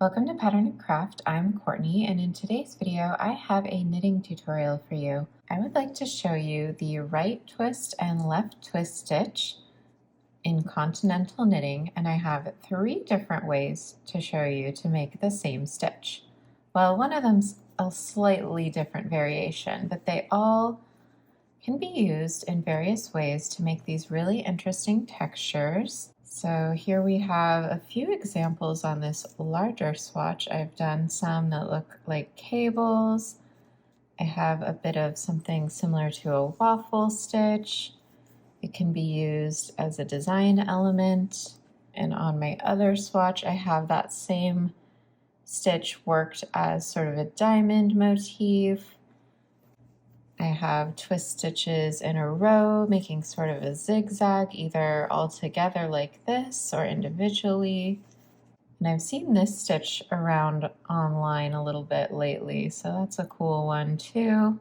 Welcome to Pattern and Craft. I'm Courtney, and in today's video I have a knitting tutorial for you. I would like to show you the right twist and left twist stitch in continental knitting, and I have 3 different ways to show you to make the same stitch. Well, one of them's a slightly different variation, but they all can be used in various ways to make these really interesting textures. So here we have a few examples on this larger swatch. I've done some that look like cables. I have a bit of something similar to a waffle stitch. It can be used as a design element. And on my other swatch, I have that same stitch worked as sort of a diamond motif. I have twist stitches in a row, making sort of a zigzag, either all together like this or individually. And I've seen this stitch around online a little bit lately, so that's a cool one too.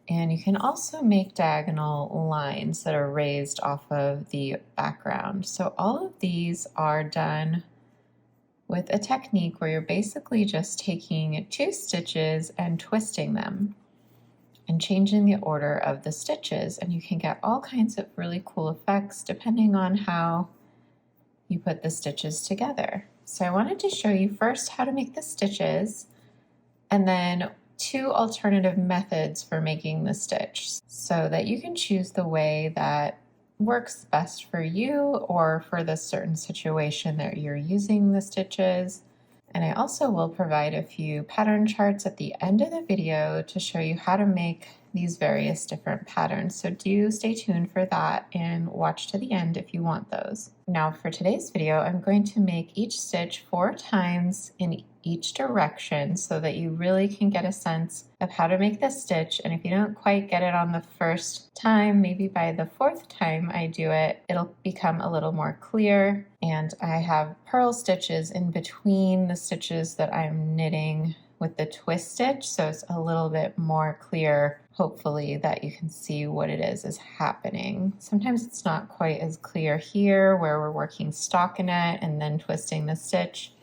And you can also make diagonal lines that are raised off of the background. So all of these are done with a technique where you're basically just taking 2 stitches and twisting them and changing the order of the stitches, and you can get all kinds of really cool effects depending on how you put the stitches together. So I wanted to show you first how to make the stitches and then 2 alternative methods for making the stitch so that you can choose the way that works best for you or for the certain situation that you're using the stitches. And I also will provide a few pattern charts at the end of the video to show you how to make these various different patterns. So do stay tuned for that and watch to the end if you want those. Now for today's video, I'm going to make each stitch 4 times in each direction so that you really can get a sense of how to make this stitch. And if you don't quite get it on the first time, maybe by the 4th time I do it, it'll become a little more clear. And I have purl stitches in between the stitches that I'm knitting with the twist stitch, so it's a little bit more clear, hopefully, that you can see what it is happening. Sometimes it's not quite as clear here where we're working stockinette and then twisting the stitch.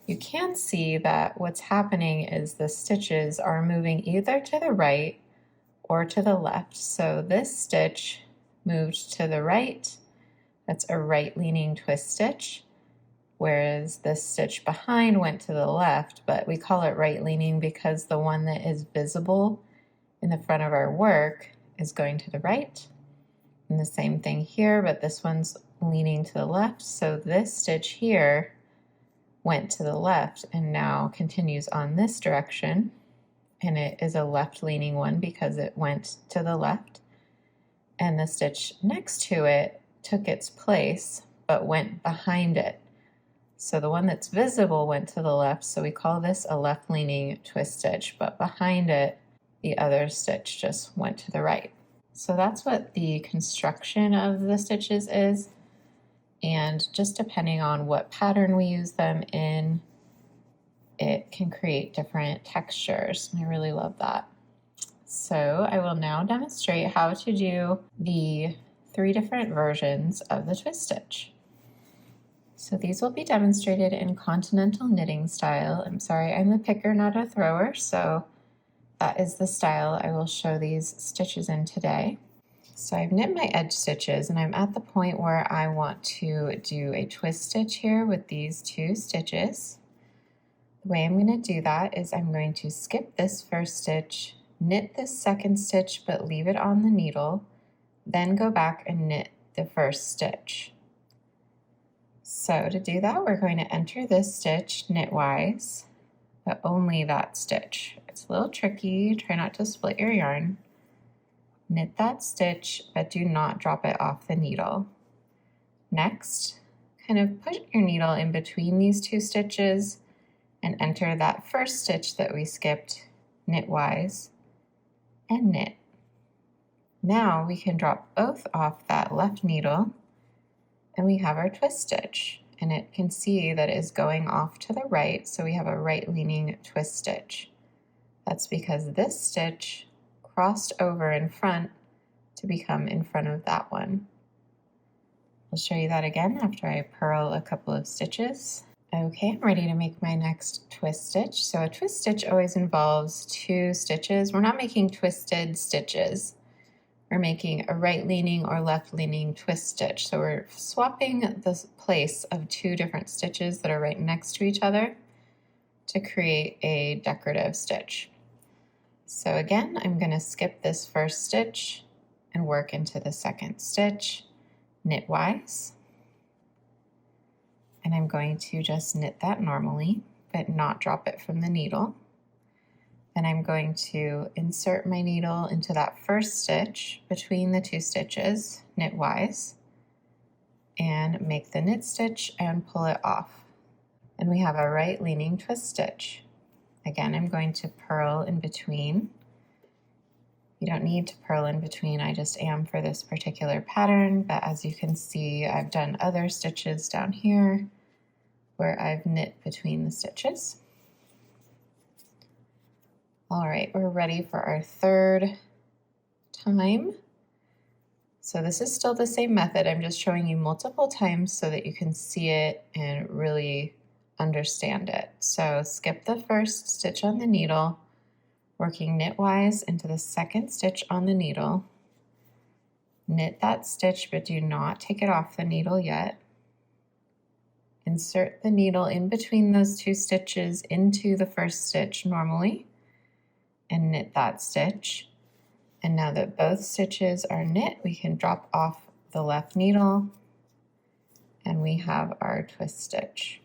You can see that what's happening is the stitches are moving either to the right or to the left. So this stitch moved to the right. That's a right leaning twist stitch, whereas this stitch behind went to the left, but we call it right leaning because the one that is visible in the front of our work is going to the right. And the same thing here, but this one's leaning to the left. So this stitch here went to the left and now continues on this direction. And it is a left leaning one because it went to the left. And the stitch next to it took its place, but went behind it. So the one that's visible went to the left, so we call this a left leaning twist stitch, but behind it, the other stitch just went to the right. So that's what the construction of the stitches is. And just depending on what pattern we use them in, it can create different textures. And I really love that. So I will now demonstrate how to do the 3 different versions of the twist stitch. So these will be demonstrated in continental knitting style. I'm sorry, I'm the picker, not a thrower, so that is the style I will show these stitches in today. So I've knit my edge stitches and I'm at the point where I want to do a twist stitch here with these 2 stitches. The way I'm going to do that is I'm going to skip this first stitch, knit this second stitch but leave it on the needle, then go back and knit the first stitch. So to do that, we're going to enter this stitch knitwise, but only that stitch. It's a little tricky, try not to split your yarn. Knit that stitch, but do not drop it off the needle. Next, kind of put your needle in between these 2 stitches and enter that first stitch that we skipped knitwise and knit. Now we can drop both off that left needle and we have our twist stitch, and it can see that it is going off to the right, so we have a right leaning twist stitch. That's because this stitch crossed over in front to become in front of that one. I'll show you that again after I purl a couple of stitches. Okay, I'm ready to make my next twist stitch. So a twist stitch always involves 2 stitches. We're not making twisted stitches. We're making a right leaning or left leaning twist stitch. So we're swapping the place of 2 different stitches that are right next to each other to create a decorative stitch. So again, I'm going to skip this first stitch and work into the second stitch knitwise. And I'm going to just knit that normally, but not drop it from the needle. Then I'm going to insert my needle into that first stitch between the 2 stitches, knitwise, and make the knit stitch and pull it off. And we have a right leaning twist stitch. Again, I'm going to purl in between. You don't need to purl in between, I just am for this particular pattern, but as you can see, I've done other stitches down here where I've knit between the stitches. All right, we're ready for our third time. So this is still the same method. I'm just showing you multiple times so that you can see it and really understand it. So skip the first stitch on the needle, working knitwise into the second stitch on the needle. Knit that stitch, but do not take it off the needle yet. Insert the needle in between those 2 stitches into the first stitch normally and knit that stitch. And now that both stitches are knit, we can drop off the left needle and we have our twist stitch.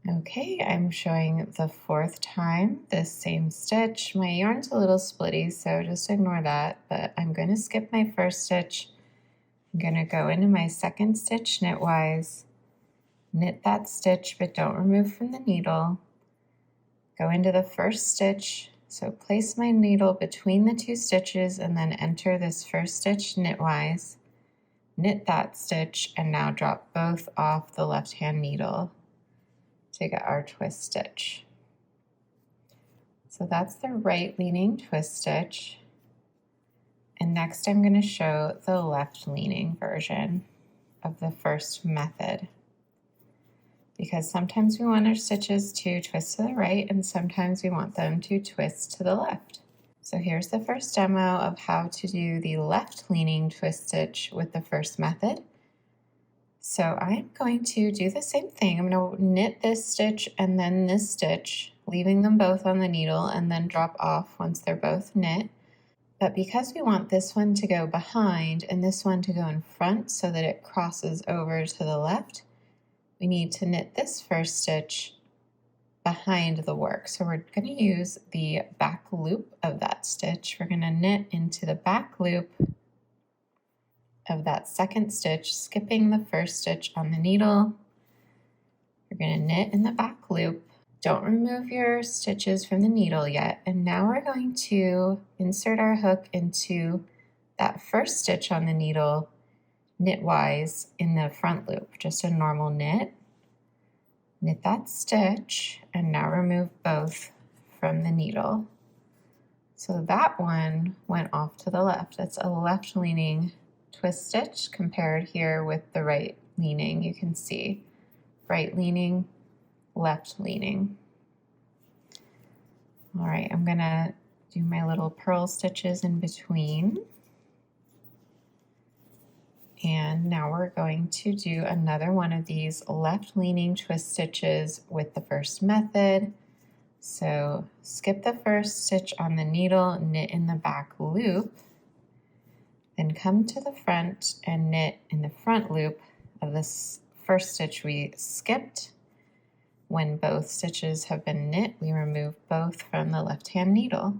Okay, I'm showing the 4th time this same stitch. My yarn's a little splitty, so just ignore that, but I'm going to skip my first stitch. I'm going to go into my second stitch knitwise, knit that stitch, but don't remove from the needle. Go into the first stitch, so place my needle between the 2 stitches and then enter this first stitch knitwise, knit that stitch, and now drop both off the left-hand needle to get our twist stitch. So that's the right leaning twist stitch. And next I'm going to show the left leaning version of the first method, because sometimes we want our stitches to twist to the right and sometimes we want them to twist to the left. So here's the first demo of how to do the left leaning twist stitch with the first method. So I'm going to do the same thing. I'm going to knit this stitch and then this stitch, leaving them both on the needle and then drop off once they're both knit. But because we want this one to go behind and this one to go in front so that it crosses over to the left, we need to knit this first stitch behind the work. So we're going to use the back loop of that stitch. We're going to knit into the back loop of that second stitch, skipping the first stitch on the needle. We're going to knit in the back loop. Don't remove your stitches from the needle yet. And now we're going to insert our hook into that first stitch on the needle knitwise in the front loop, just a normal knit. Knit that stitch and now remove both from the needle. So that one went off to the left. That's a left leaning twist stitch compared here with the right leaning. You can see right leaning, left leaning. All right, I'm gonna do my little purl stitches in between. And now we're going to do another one of these left leaning twist stitches with the first method. So skip the first stitch on the needle, knit in the back loop, then come to the front and knit in the front loop of this first stitch we skipped. When both stitches have been knit, we remove both from the left-hand needle.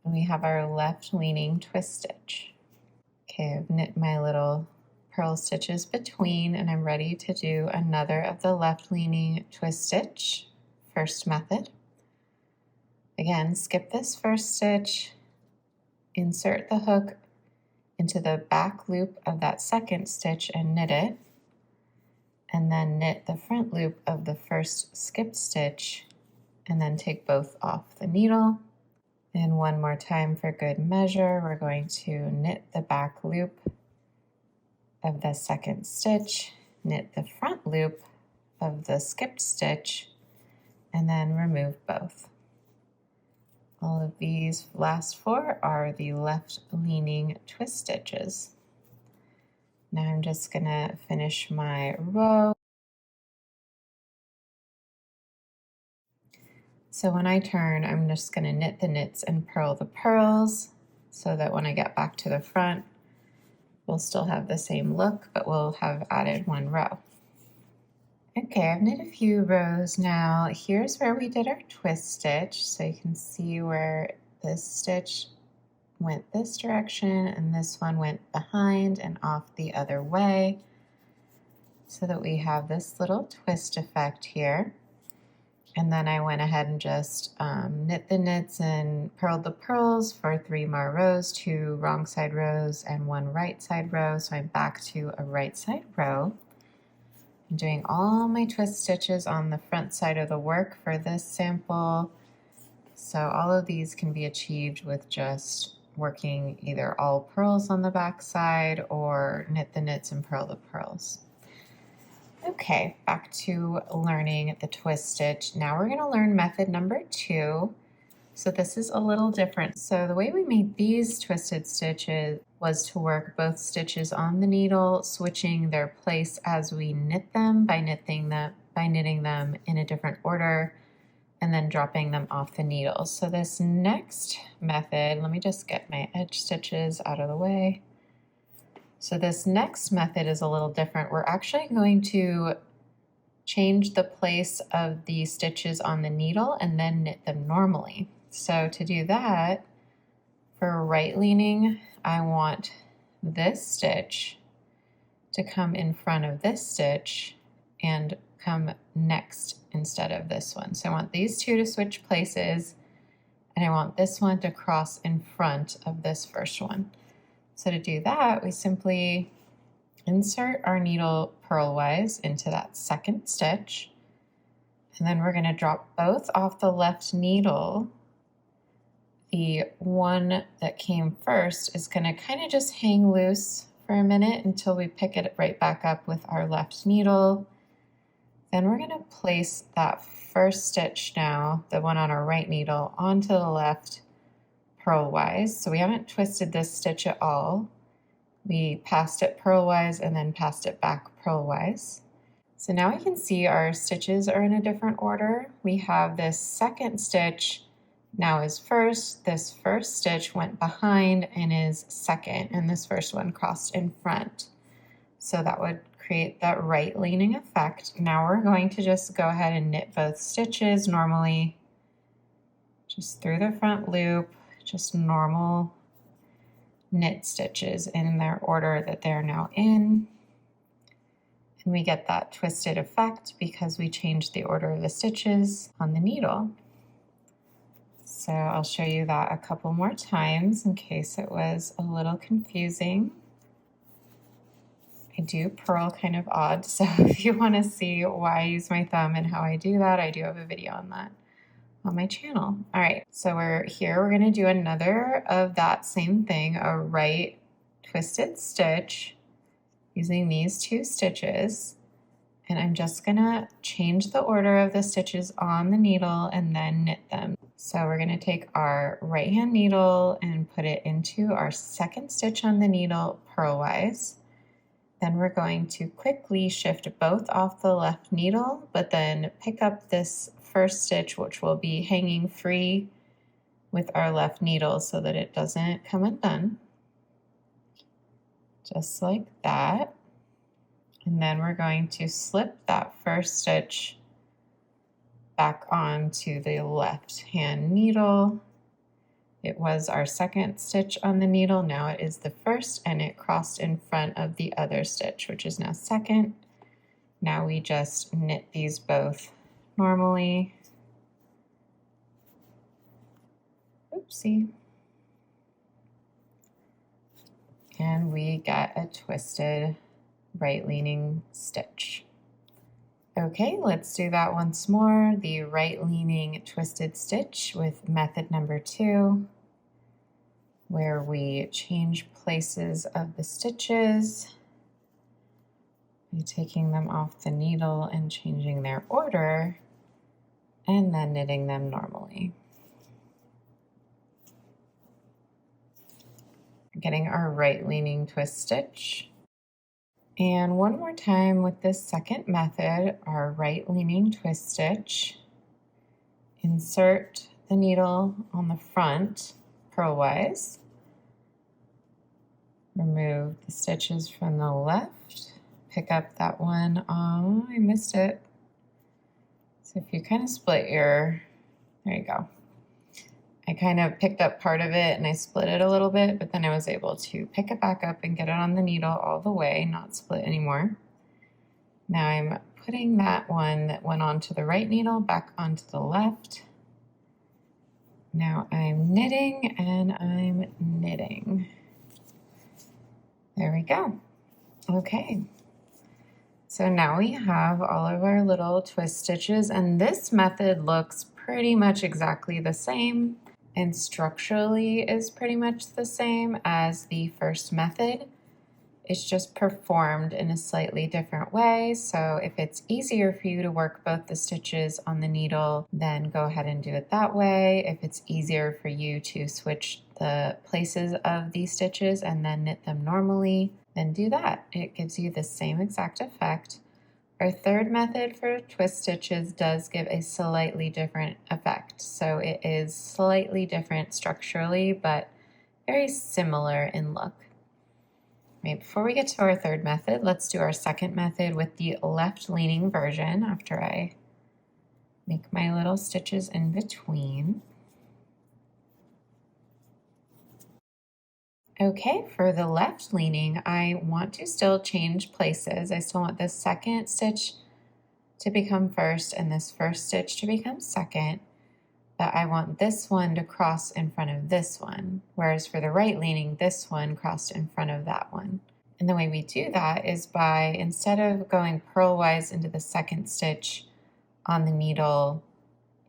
And we have our left leaning twist stitch. Okay, I've knit my little purl stitches between and I'm ready to do another of the left leaning twist stitch, first method. Again, skip this first stitch, insert the hook into the back loop of that second stitch and knit it, and then knit the front loop of the first skipped stitch and then take both off the needle. And one more time for good measure, we're going to knit the back loop of the second stitch, knit the front loop of the skipped stitch and then remove both. All of these last 4 are the left leaning twist stitches. Now I'm just going to finish my row. So when I turn, I'm just going to knit the knits and purl the purls so that when I get back to the front, we'll still have the same look, but we'll have added 1 row. Okay, I've knit a few rows now. Here's where we did our twist stitch. So you can see where this stitch went this direction and this one went behind and off the other way, so that we have this little twist effect here. And then I went ahead and just knit the knits and purled the purls for 3 more rows, 2 wrong side rows and 1 right side row. So I'm back to a right side row. I'm doing all my twist stitches on the front side of the work for this sample. So all of these can be achieved with just working either all purls on the back side or knit the knits and purl the purls. Okay, back to learning the twist stitch. Now we're going to learn method number 2. So this is a little different. So the way we made these twisted stitches was to work both stitches on the needle, switching their place as we knit them by knitting them in a different order and then dropping them off the needle. So this next method, let me just get my edge stitches out of the way. So this next method is a little different. We're actually going to change the place of the stitches on the needle and then knit them normally. So to do that, for right leaning, I want this stitch to come in front of this stitch and come next instead of this one. So I want these 2 to switch places, and I want this one to cross in front of this first one. So to do that, we simply insert our needle purlwise into that second stitch, and then we're going to drop both off the left needle. The one that came first is going to kind of just hang loose for a minute until we pick it right back up with our left needle. Then we're going to place that first stitch now, the one on our right needle, onto the left purlwise. So we haven't twisted this stitch at all. We passed it purlwise and then passed it back purlwise. So now we can see our stitches are in a different order. We have this second stitch now is first, this first stitch went behind and is second, and this first one crossed in front. So that would create that right leaning effect. Now we're going to just go ahead and knit both stitches normally, just through the front loop, just normal knit stitches in their order that they're now in. And we get that twisted effect because we changed the order of the stitches on the needle. So I'll show you that a couple more times in case it was a little confusing. I do purl kind of odd, so if you want to see why I use my thumb and how I do that, I do have a video on that on my channel. All right, so we're going to do another of that same thing, a right twisted stitch using these 2 stitches. And I'm just gonna change the order of the stitches on the needle and then knit them. So we're gonna take our right hand needle and put it into our second stitch on the needle purlwise. Then we're going to quickly shift both off the left needle, but then pick up this first stitch, which will be hanging free with our left needle so that it doesn't come undone. Just like that. And then we're going to slip that first stitch back onto the left hand needle. It was our second stitch on the needle, now it is the first, and it crossed in front of the other stitch, which is now second. Now we just knit these both normally. Oopsie. And we get a twisted right leaning stitch. Okay, let's do that once more. The right leaning twisted stitch with method number 2, where we change places of the stitches. by taking them off the needle and changing their order, and then knitting them normally. Getting our right leaning twist stitch. And one more time with this second method, our right leaning twist stitch. Insert the needle on the front purlwise. Remove the stitches from the left. Pick up that one. Oh, I missed it. So if you kind of split there you go. I kind of picked up part of it and I split it a little bit, but then I was able to pick it back up and get it on the needle all the way, not split anymore. Now I'm putting that one that went onto the right needle back onto the left. Now I'm knitting and I'm knitting. There we go. Okay. So now we have all of our little twist stitches, and this method looks pretty much exactly the same and structurally is pretty much the same as the first method. It's just performed in a slightly different way. So if it's easier for you to work both the stitches on the needle, then go ahead and do it that way. If it's easier for you to switch the places of these stitches and then knit them normally, then do that. It gives you the same exact effect. Our third method for twist stitches does give a slightly different effect. So it is slightly different structurally, but very similar in look. Right, before we get to our third method, let's do our second method with the left leaning version after I make my little stitches in between. Okay, for the left leaning, I want to still change places. I still want this second stitch to become first and this first stitch to become second, but I want this one to cross in front of this one, whereas for the right leaning, this one crossed in front of that one. And the way we do that is by, instead of going purlwise into the second stitch on the needle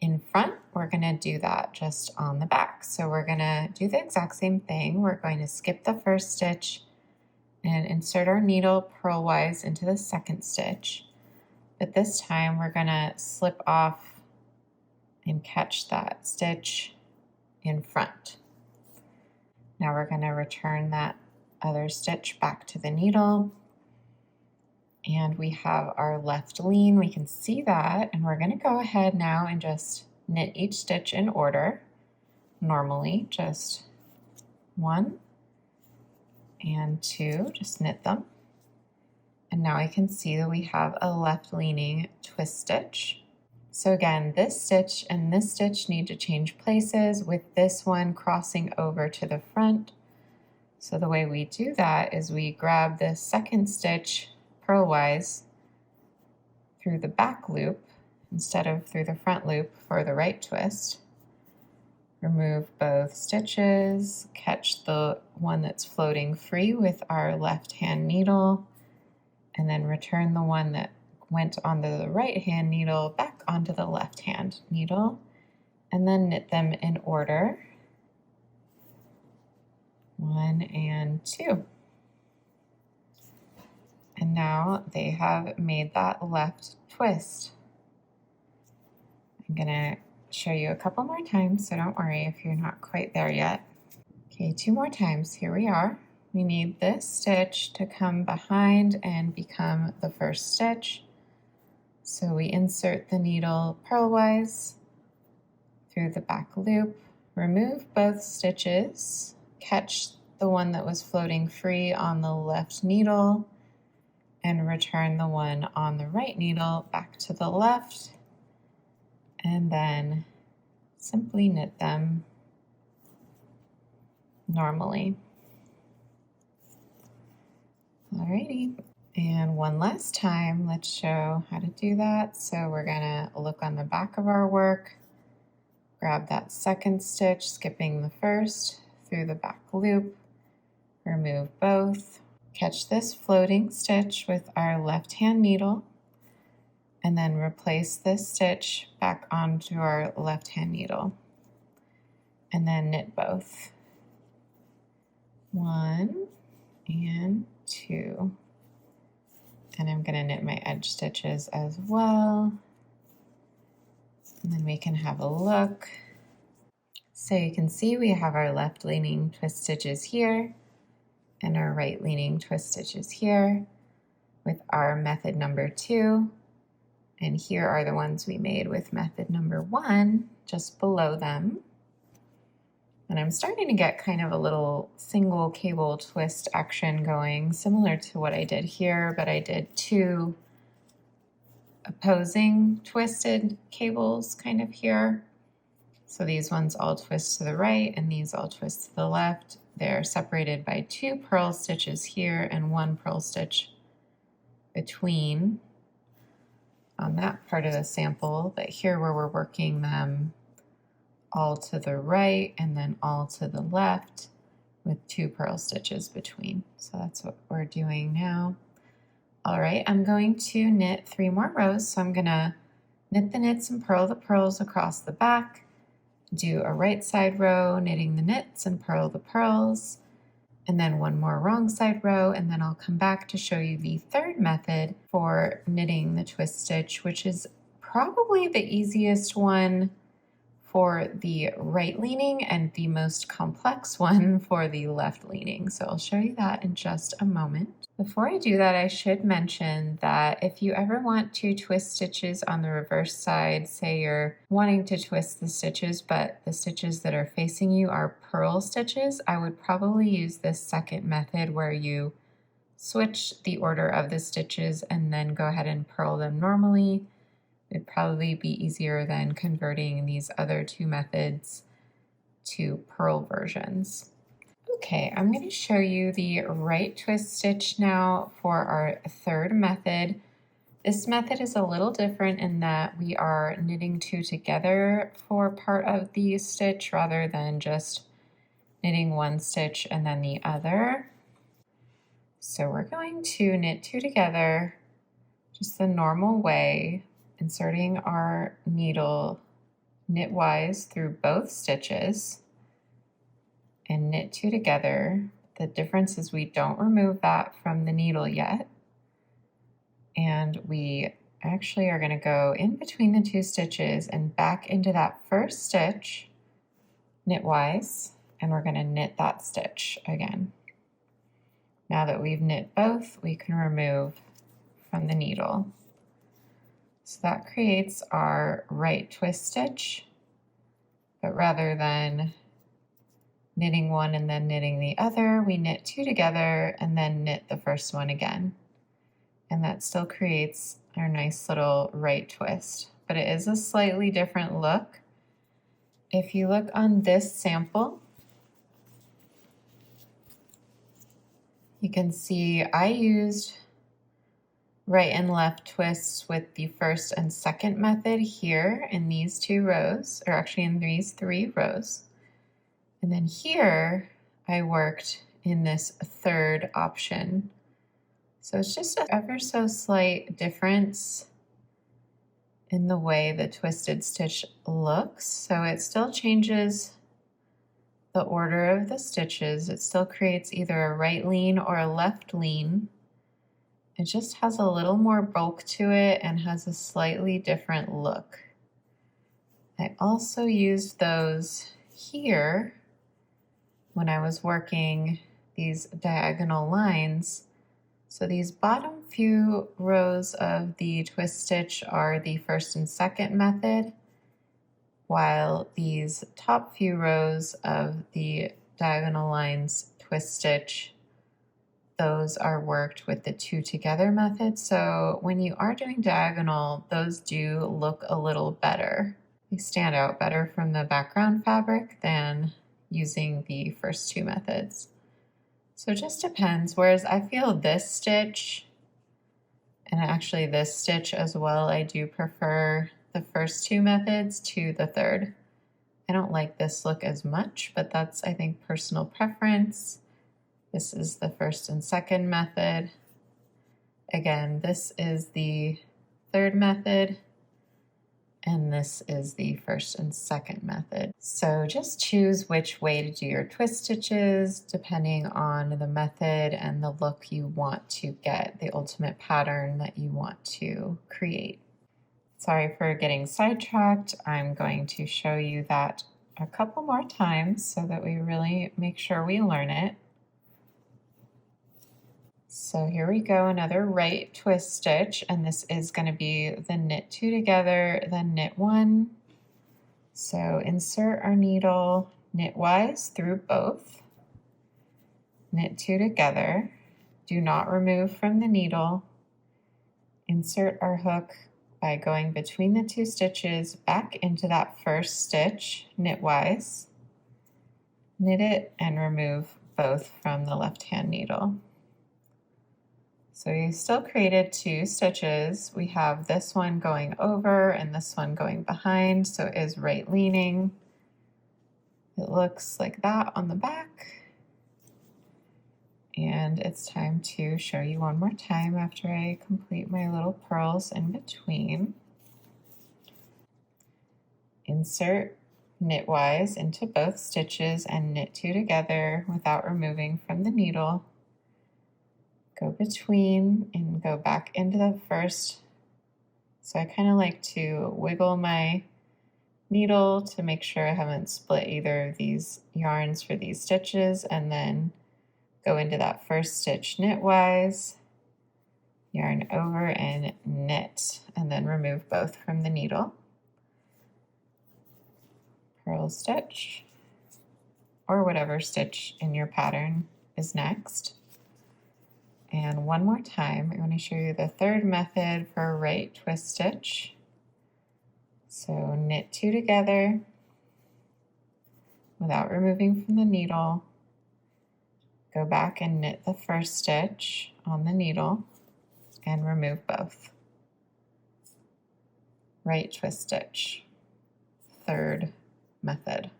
in front, we're going to do that just on the back. So we're going to do the exact same thing. We're going to skip the first stitch and insert our needle purlwise into the second stitch. But this time we're going to slip off and catch that stitch in front. Now we're going to return that other stitch back to the needle. And we have our left lean, we can see that, and we're going to go ahead now and just knit each stitch in order. Normally, just 1 and 2, just knit them. And now I can see that we have a left leaning twist stitch. So again, this stitch and this stitch need to change places with this one crossing over to the front. So the way we do that is we grab this second stitch purlwise through the back loop instead of through the front loop for the right twist. Remove both stitches, catch the one that's floating free with our left hand needle, and then return the one that went onto the right hand needle back onto the left hand needle, and then knit them in order, 1 and 2. And now they have made that left twist. I'm gonna show you a couple more times, so don't worry if you're not quite there yet. Okay, 2 more times, here we are. We need this stitch to come behind and become the first stitch. So we insert the needle purlwise through the back loop, remove both stitches, catch the one that was floating free on the left needle, and return the one on the right needle back to the left, and then simply knit them normally. Alrighty, and one last time, let's show how to do that. So we're gonna look on the back of our work, grab that second stitch, skipping the first through the back loop, remove both, catch this floating stitch with our left hand needle, and then replace this stitch back onto our left hand needle, and then knit both. 1 and 2. And I'm going to knit my edge stitches as well. And then we can have a look. So you can see we have our left leaning twist stitches here and our right leaning twist stitches here with our method number 2. And here are the ones we made with method number 1 just below them. And I'm starting to get kind of a little single cable twist action going, similar to what I did here, but I did 2 opposing twisted cables kind of here. So these ones all twist to the right and these all twist to the left. They're separated by 2 purl stitches here and 1 purl stitch between on that part of the sample, but here where we're working them all to the right and then all to the left with 2 purl stitches between. So that's what we're doing now. All right, I'm going to knit 3 more rows. So I'm gonna knit the knits and purl the purls across the back, do a right side row, knitting the knits and purl the purls, and then 1 more wrong side row, and then I'll come back to show you the 3rd method for knitting the twist stitch, which is probably the easiest one for the right leaning and the most complex one for the left leaning. So I'll show you that in just a moment. Before I do that, I should mention that if you ever want to twist stitches on the reverse side, say you're wanting to twist the stitches, but the stitches that are facing you are purl stitches, I would probably use this second method where you switch the order of the stitches and then go ahead and purl them normally. It'd probably be easier than converting these other 2 methods to purl versions. Okay, I'm going to show you the right twist stitch now for our 3rd method. This method is a little different in that we are knitting 2 together for part of the stitch rather than just knitting 1 stitch and then the other. So we're going to knit 2 together just the normal way, inserting our needle knitwise through both stitches and knit 2 together. The difference is we don't remove that from the needle yet. And we actually are going to go in between the 2 stitches and back into that first stitch knitwise, and we're going to knit that stitch again. Now that we've knit both, we can remove from the needle. So that creates our right twist stitch, but rather than knitting 1 and then knitting the other, we knit 2 together and then knit the first one again. And that still creates our nice little right twist, but it is a slightly different look. If you look on this sample, you can see I used right and left twists with the 1st and 2nd method here in these 2 rows, or actually in these 3 rows. And then here I worked in this 3rd option. So it's just an ever so slight difference in the way the twisted stitch looks. So it still changes the order of the stitches. It still creates either a right lean or a left lean. It just has a little more bulk to it and has a slightly different look. I also used those here when I was working these diagonal lines. So these bottom few rows of the twist stitch are the 1st and 2nd method, while these top few rows of the diagonal lines twist stitch, those are worked with the 2 together method. So when you are doing diagonal, those do look a little better. They stand out better from the background fabric than using the first 2 methods. So it just depends. Whereas I feel this stitch, and actually this stitch as well, I do prefer the first 2 methods to the 3rd. I don't like this look as much, but that's, I think, personal preference. This is the 1st and 2nd method. Again, this is the 3rd method. and this is the first and second method. So just choose which way to do your twist stitches depending on the method and the look you want to get, the ultimate pattern that you want to create. Sorry for getting sidetracked. I'm going to show you that a couple more times so that we really make sure we learn it. So here we go, another right twist stitch, and this is going to be the knit two together, then knit one. So insert our needle knitwise through both, knit two together, do not remove from the needle, insert our hook by going between the two stitches back into that first stitch knitwise, knit it and remove both from the left hand needle. So we still created two stitches. We have this one going over and this one going behind, so it is right leaning. It looks like that on the back. And it's time to show you one more time after I complete my little purls in between. Insert knitwise into both stitches and knit two together without removing from the needle. Go between and go back into the first. So I kind of like to wiggle my needle to make sure I haven't split either of these yarns for these stitches, and then go into that first stitch knitwise, yarn over and knit, and then remove both from the needle. Purl stitch, or whatever stitch in your pattern is next. And one more time, I'm going to show you the third method for a right twist stitch. So knit two together without removing from the needle. Go back and knit the first stitch on the needle and remove both. Right twist stitch, third method.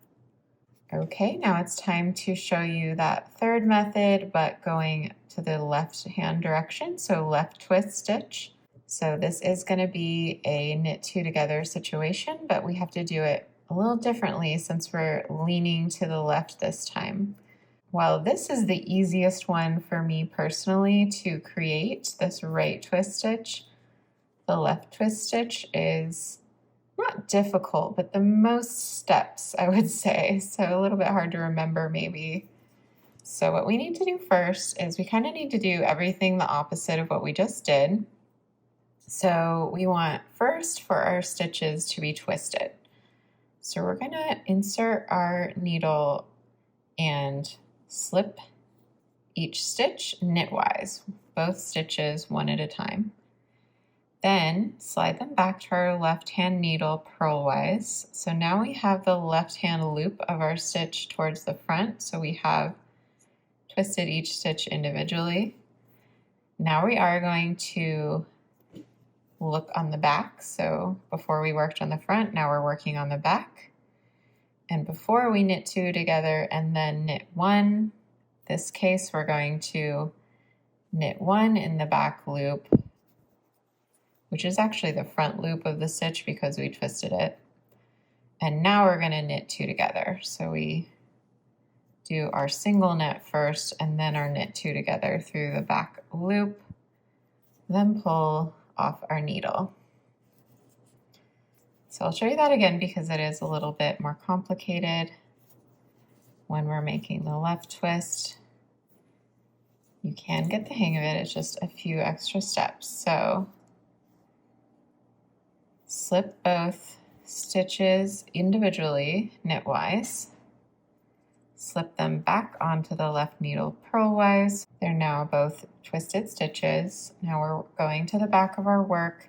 Okay, now it's time to show you that third method, but going to the left hand direction, so left twist stitch. So this is going to be a knit two together situation, but we have to do it a little differently since we're leaning to the left this time. While this is the easiest one for me personally to create, this right twist stitch, the left twist stitch is not difficult, but the most steps, I would say, so a little bit hard to remember maybe. So what we need to do first is we kind of need to do everything the opposite of what we just did. So we want first for our stitches to be twisted. So we're going to insert our needle and slip each stitch knitwise, both stitches one at a time. Then slide them back to our left hand needle purlwise. So now we have the left hand loop of our stitch towards the front. So we have twisted each stitch individually. Now we are going to look on the back. So before we worked on the front, now we're working on the back. And before we knit two together and then knit one, this case we're going to knit one in the back loop, which is actually the front loop of the stitch because we twisted it. And now we're going to knit two together. So we do our single knit first and then our knit two together through the back loop, then pull off our needle. So I'll show you that again because it is a little bit more complicated when we're making the left twist. You can get the hang of it, it's just a few extra steps. So slip both stitches individually knitwise, slip them back onto the left needle purlwise. They're now both twisted stitches. Now we're going to the back of our work,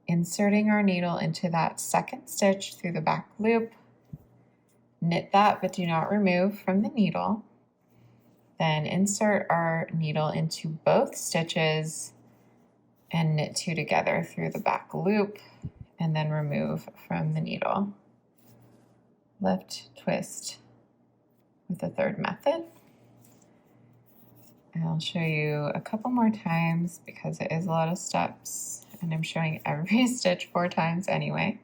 inserting our needle into that second stitch through the back loop, knit that but do not remove from the needle. Then insert our needle into both stitches and knit two together through the back loop and then remove from the needle. Left twist with the third method. And I'll show you a couple more times because it is a lot of steps and I'm showing every stitch 4 times anyway.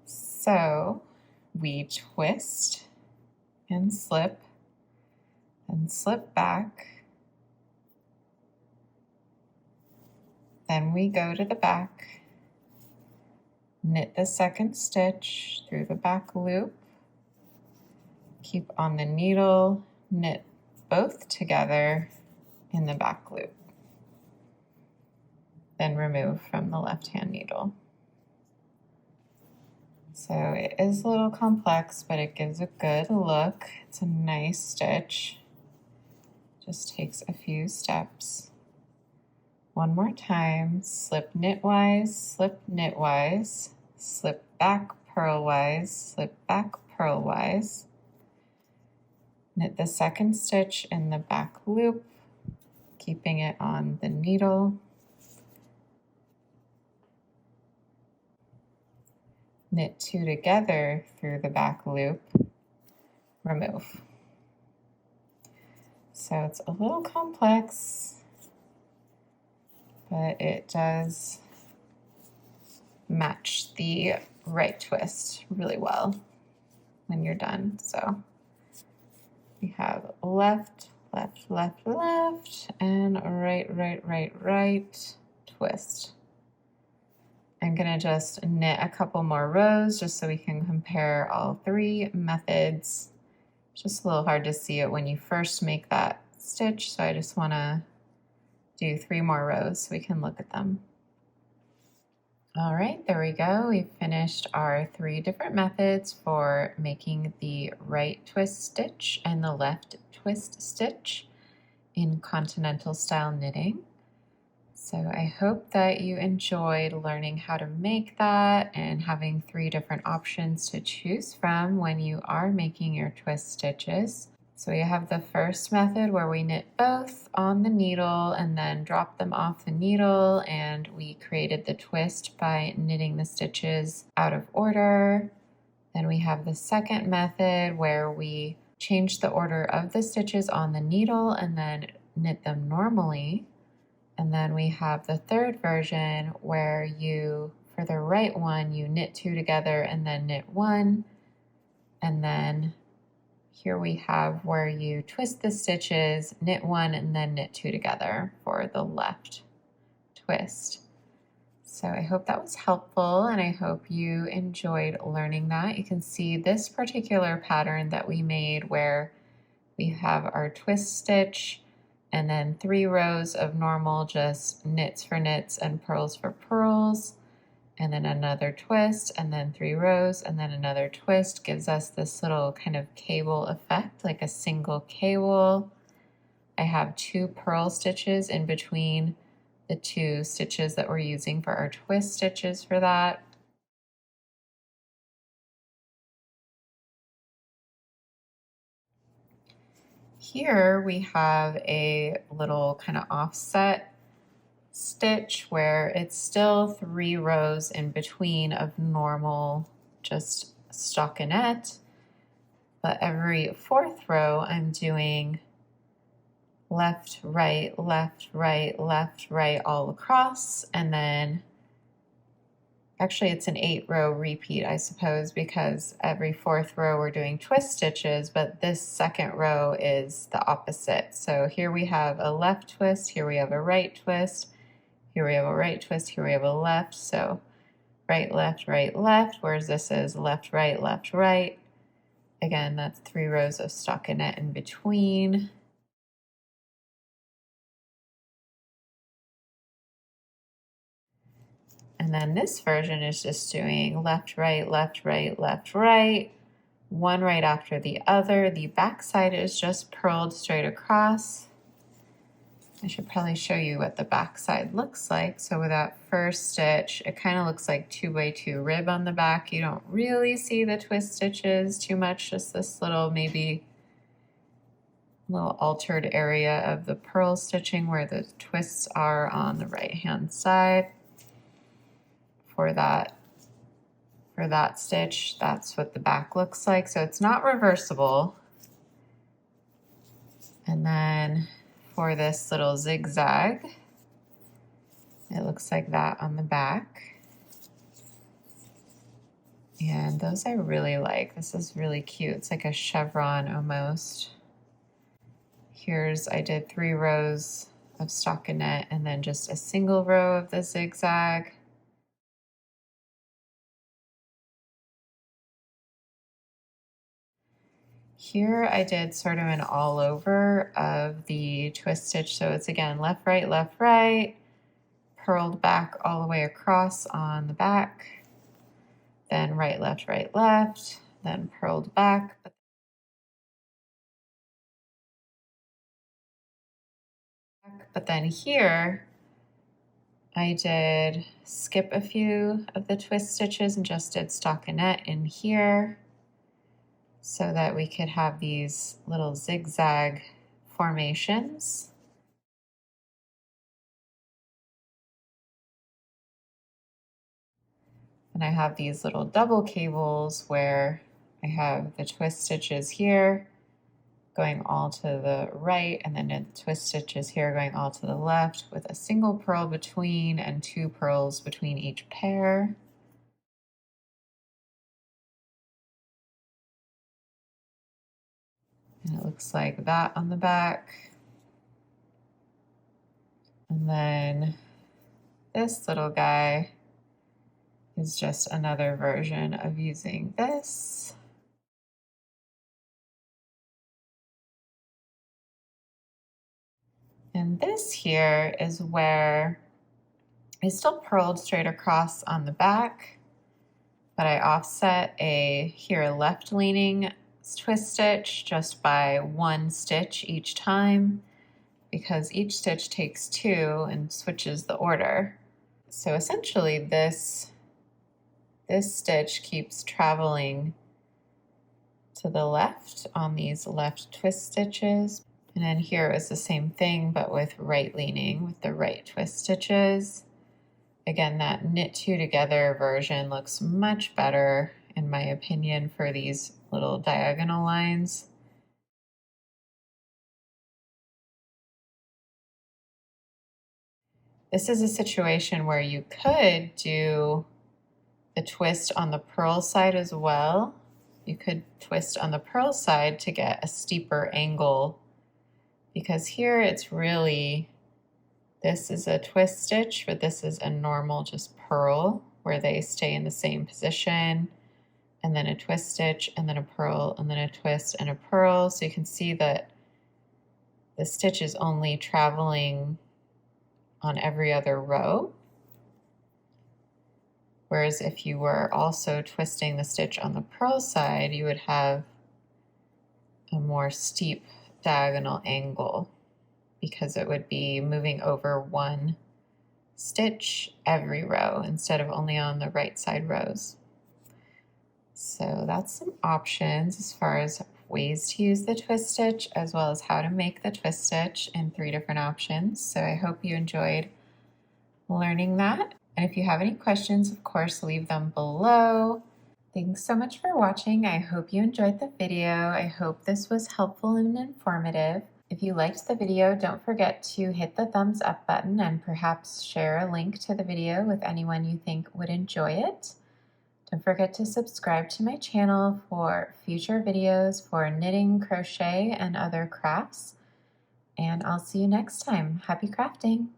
So we twist and slip back. Then we go to the back, knit the second stitch through the back loop, keep on the needle, knit both together in the back loop, then remove from the left-hand needle. So it is a little complex, but it gives a good look. It's a nice stitch. Just takes a few steps. One more time, slip knitwise, slip knitwise, slip back purlwise, slip back purlwise. Knit the second stitch in the back loop, keeping it on the needle. Knit 2 together through the back loop, remove. So it's a little complex, but it does match the right twist really well when you're done. So we have left, left, left, left, and right, right, right, right, twist. I'm gonna just knit a couple more rows just so we can compare all 3 methods. It's just a little hard to see it when you first make that stitch, so I just wanna do 3 more rows so we can look at them. All right, there we go. We've finished our 3 different methods for making the right twist stitch and the left twist stitch in continental style knitting. So I hope that you enjoyed learning how to make that and having 3 different options to choose from when you are making your twist stitches. So we have the first method where we knit both on the needle and then drop them off the needle, and we created the twist by knitting the stitches out of order. Then we have the second method where we change the order of the stitches on the needle and then knit them normally. And then we have the third version where you, for the right one, you knit 2 together and then knit 1. And then here we have where you twist the stitches, knit 1, and then knit 2 together for the left twist. So I hope that was helpful, and I hope you enjoyed learning that. You can see this particular pattern that we made where we have our twist stitch, and then 3 rows of normal, just knits for knits and purls for purls, and then another twist, and then 3 rows, and then another twist gives us this little kind of cable effect, like a single cable. I have 2 purl stitches in between the 2 stitches that we're using for our twist stitches for that. Here we have a little kind of offset stitch where it's still 3 rows in between of normal just stockinette, but every 4th row I'm doing left, right, left, right, left, right all across, and then actually it's an 8-row repeat, I suppose, because every 4th row we're doing twist stitches, but this second row is the opposite. So here we have a left twist, here we have a right twist, here we have a right twist, here we have a left. So right, left, whereas this is left, right, left, right. Again, that's 3 rows of stockinette in between. And then this version is just doing left, right, left, right, left, right, one right after the other. The back side is just purled straight across. I should probably show you what the back side looks like. So with that first stitch, it kind of looks like 2x2 rib on the back. You don't really see the twist stitches too much, just this little maybe little altered area of the purl stitching where the twists are on the right hand side. For that stitch, that's what the back looks like. So it's not reversible. And then for this little zigzag, It looks like that on the back. And those I really like. This is really cute. It's like a chevron almost. Here's, I did 3 rows of stockinette and then just a single row of the zigzag. Here I did sort of an all over of the twist stitch. So it's again, left, right, purled back all the way across on the back, then right, left, then purled back. But then here, I did skip a few of the twist stitches and just did stockinette in here so that we could have these little zigzag formations. And I have these little double cables where I have the twist stitches here going all to the right, and then the twist stitches here going all to the left with a single purl between and 2 purls between each pair. And it looks like that on the back. And then this little guy is just another version of using this. And this here is where I still purled straight across on the back, but I offset a left leaning twist stitch just by 1 stitch each time because each stitch takes 2 and switches the order. So essentially this stitch keeps traveling to the left on these left twist stitches. And then here is the same thing, but with right leaning with the right twist stitches. Again, that knit 2 together version looks much better, in my opinion, for these little diagonal lines. This is a situation where you could do the twist on the purl side as well. You could twist on the purl side to get a steeper angle, because here it's really, this is a twist stitch, but this is a normal just purl where they stay in the same position, and then a twist stitch, and then a purl, and then a twist and a purl. So you can see that the stitch is only traveling on every other row. Whereas if you were also twisting the stitch on the purl side, you would have a more steep diagonal angle because it would be moving over 1 stitch every row instead of only on the right side rows. So that's some options as far as ways to use the twist stitch, as well as how to make the twist stitch in 3 different options. So I hope you enjoyed learning that. And if you have any questions, of course, leave them below. Thanks so much for watching. I hope you enjoyed the video. I hope this was helpful and informative. If you liked the video, don't forget to hit the thumbs up button and perhaps share a link to the video with anyone you think would enjoy it. Don't forget to subscribe to my channel for future videos for knitting, crochet, and other crafts. And I'll see you next time. Happy crafting!